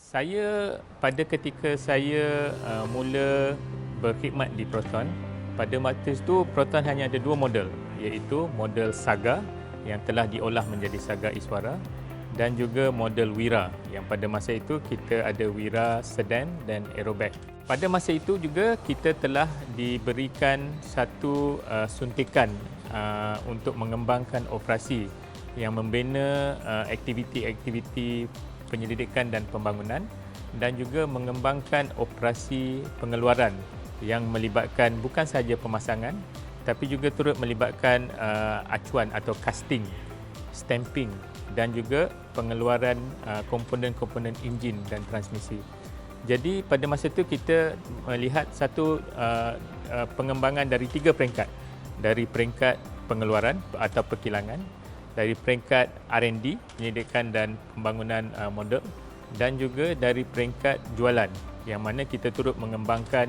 Saya pada ketika saya mula berkhidmat di Proton, pada waktu itu Proton hanya ada dua model, iaitu model Saga yang telah diolah menjadi Saga Iswara dan juga model Wira yang pada masa itu kita ada Wira Sedan dan Aerobac. Pada masa itu juga kita telah diberikan satu suntikan untuk mengembangkan operasi yang membina aktiviti-aktiviti penyelidikan dan pembangunan dan juga mengembangkan operasi pengeluaran yang melibatkan bukan sahaja pemasangan tapi juga turut melibatkan acuan atau casting, stamping dan juga pengeluaran komponen-komponen enjin dan transmisi. Jadi pada masa itu kita melihat satu pengembangan dari tiga peringkat. Dari peringkat pengeluaran atau perkilangan, dari peringkat R&D, penyelidikan dan pembangunan model dan juga dari peringkat jualan yang mana kita turut mengembangkan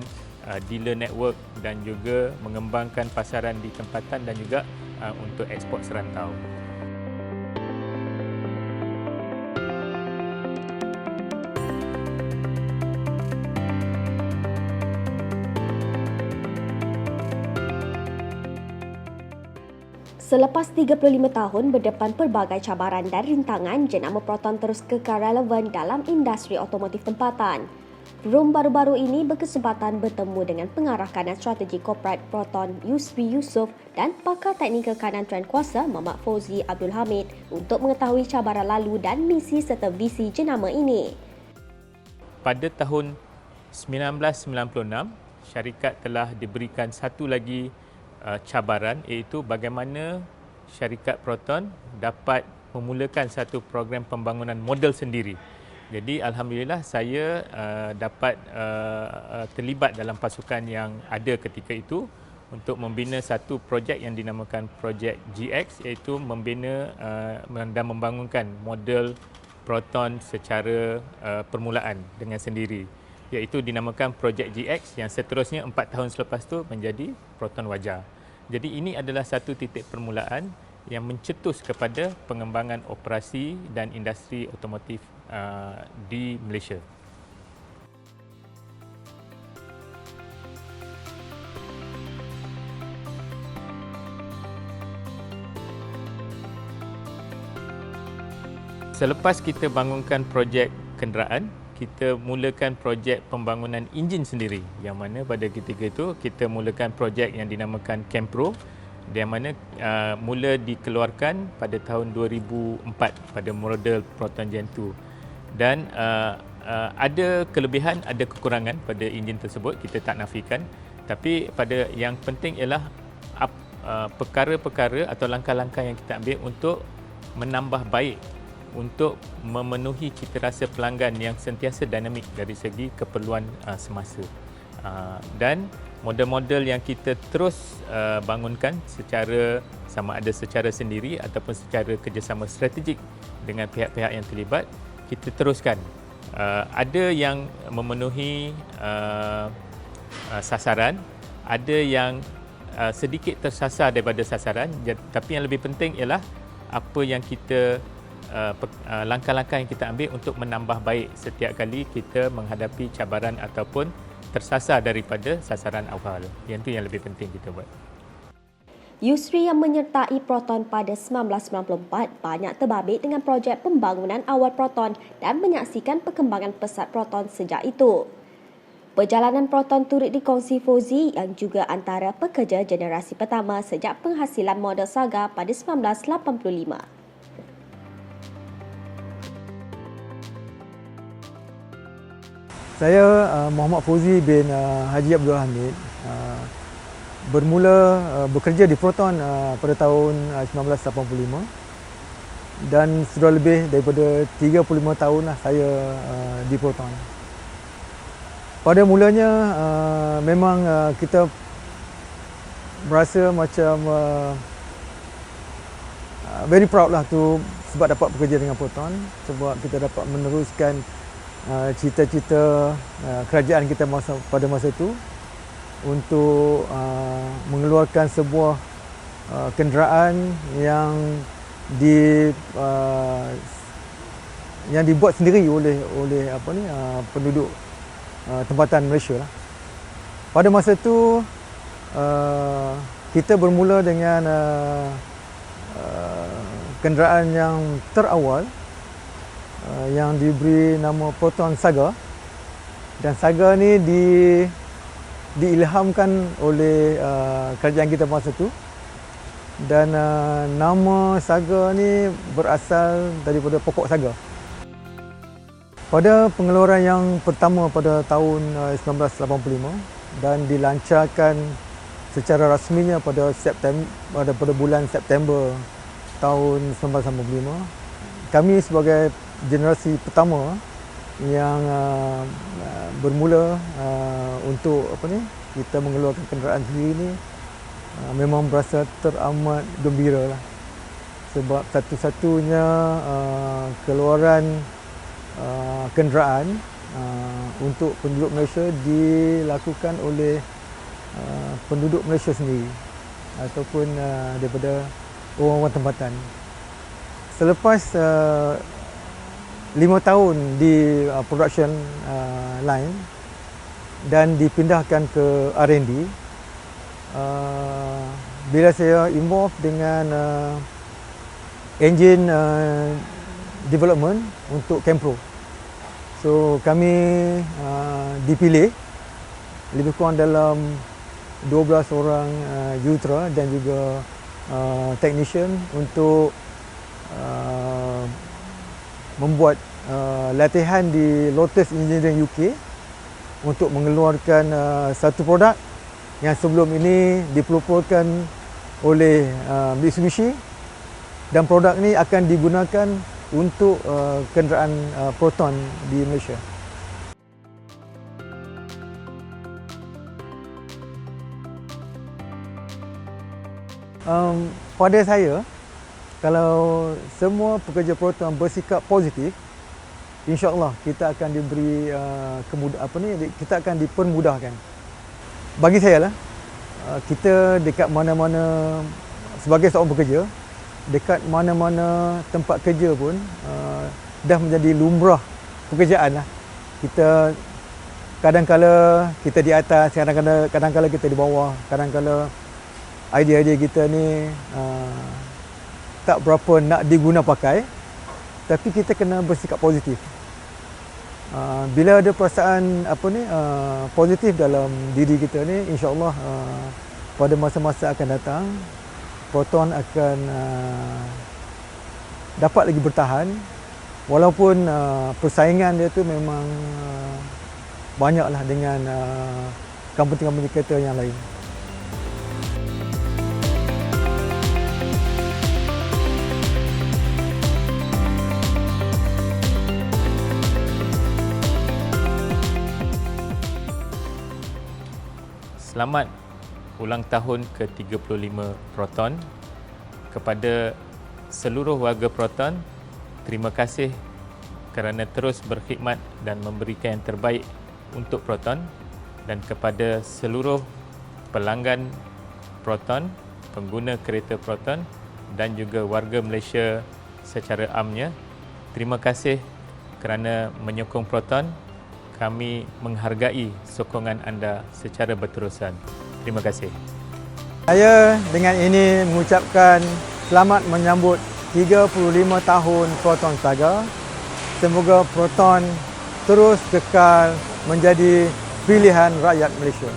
dealer network dan juga mengembangkan pasaran di tempatan dan juga untuk ekspor serantau. Selepas 35 tahun berdepan pelbagai cabaran dan rintangan, jenama Proton terus kekal relevan dalam industri otomotif tempatan. Room baru-baru ini berkesempatan bertemu dengan pengarah kanan strategi korporat Proton Yusri Yusof dan pakar teknikal kanan Tuan Kuasa Muhammad Fauzi Abdul Hamid untuk mengetahui cabaran lalu dan misi serta visi jenama ini. Pada tahun 1996, syarikat telah diberikan satu lagi cabaran, iaitu bagaimana syarikat Proton dapat memulakan satu program pembangunan model sendiri. Jadi alhamdulillah saya dapat terlibat dalam pasukan yang ada ketika itu untuk membina satu projek yang dinamakan projek GX, iaitu membina dan membangunkan model Proton secara permulaan dengan sendiri, iaitu dinamakan projek GX yang seterusnya 4 tahun selepas itu menjadi Proton Wajar. Jadi ini adalah satu titik permulaan yang mencetus kepada pengembangan operasi dan industri otomotif di Malaysia. Selepas kita bangunkan projek kenderaan, kita mulakan projek pembangunan enjin sendiri, yang mana pada ketika itu kita mulakan projek yang dinamakan Campro, yang mana mula dikeluarkan pada tahun 2004 pada model Proton Gen 2. Dan ada kelebihan, ada kekurangan pada enjin tersebut, kita tak nafikan. Tapi pada yang penting ialah perkara-perkara atau langkah-langkah yang kita ambil untuk menambah baik, untuk memenuhi citarasa pelanggan yang sentiasa dinamik dari segi keperluan semasa. Dan model-model yang kita terus bangunkan secara sama ada secara sendiri ataupun secara kerjasama strategik dengan pihak-pihak yang terlibat, kita teruskan. Ada yang memenuhi sasaran, ada yang sedikit tersasar daripada sasaran, tapi yang lebih penting ialah apa yang kita langkah-langkah yang kita ambil untuk menambah baik setiap kali kita menghadapi cabaran ataupun tersasar daripada sasaran awal. Yang itu yang lebih penting kita buat. Yusri yang menyertai Proton pada 1994 banyak terbabit dengan projek pembangunan awal Proton dan menyaksikan perkembangan pesat Proton sejak itu. Perjalanan Proton turut dikongsi Fauzi yang juga antara pekerja generasi pertama sejak penghasilan model Saga pada 1985. Saya Muhammad Fauzi bin Haji Abdul Hamid bermula bekerja di Proton pada tahun 1985 dan sudah lebih daripada 35 tahun lah saya di Proton. Pada mulanya memang kita berasa macam very proud lah tu sebab dapat bekerja dengan Proton, sebab kita dapat meneruskan cita-cita kerajaan kita pada masa itu untuk mengeluarkan sebuah kenderaan yang yang dibuat sendiri oleh penduduk tempatan Malaysia lah. Pada masa itu kita bermula dengan kenderaan yang terawal yang diberi nama Proton Saga, dan Saga ni diilhamkan oleh kerajaan kita masa itu, dan nama Saga ni berasal daripada pokok saga. Pada pengeluaran yang pertama pada tahun 1985 dan dilancarkan secara rasminya pada bulan September tahun 1985, kami sebagai generasi pertama yang bermula untuk kita mengeluarkan kenderaan sendiri ni memang berasa teramat gembira lah, sebab satu-satunya keluaran kenderaan untuk penduduk Malaysia dilakukan oleh penduduk Malaysia sendiri ataupun daripada orang-orang tempatan. Selepas 5 tahun di production line dan dipindahkan ke R&D, bila saya involve dengan engine development untuk Kempro, so kami dipilih lebih kurang dalam 12 orang jurutera dan juga technician untuk membuat latihan di Lotus Engineering UK untuk mengeluarkan satu produk yang sebelum ini dipeloporkan oleh Mitsubishi, dan produk ini akan digunakan untuk kenderaan Proton di Malaysia. Pada saya, kalau semua pekerja Proton bersikap positif, insya-Allah kita akan diberi kita akan dipermudahkan. Bagi saya lah, kita dekat mana-mana sebagai seorang pekerja, dekat mana-mana tempat kerja pun dah menjadi lumrah pekerjaan lah. Kita kadang-kala kita di atas, kadang-kala kita di bawah, kadang-kala idea-idea kita ni tak berapa nak diguna pakai, tapi kita kena bersikap positif. Bila ada perasaan positif dalam diri kita ni, insya-Allah pada masa-masa akan datang Proton akan dapat lagi bertahan, walaupun persaingan dia tu memang banyaklah dengan company-company kereta yang lain. Selamat ulang tahun ke-35 Proton. Kepada seluruh warga Proton, terima kasih kerana terus berkhidmat dan memberikan yang terbaik untuk Proton, dan kepada seluruh pelanggan Proton, pengguna kereta Proton dan juga warga Malaysia secara amnya, terima kasih kerana menyokong Proton. Kami menghargai sokongan anda secara berterusan. Terima kasih. Saya dengan ini mengucapkan selamat menyambut 35 tahun Proton Saga. Semoga Proton terus kekal menjadi pilihan rakyat Malaysia.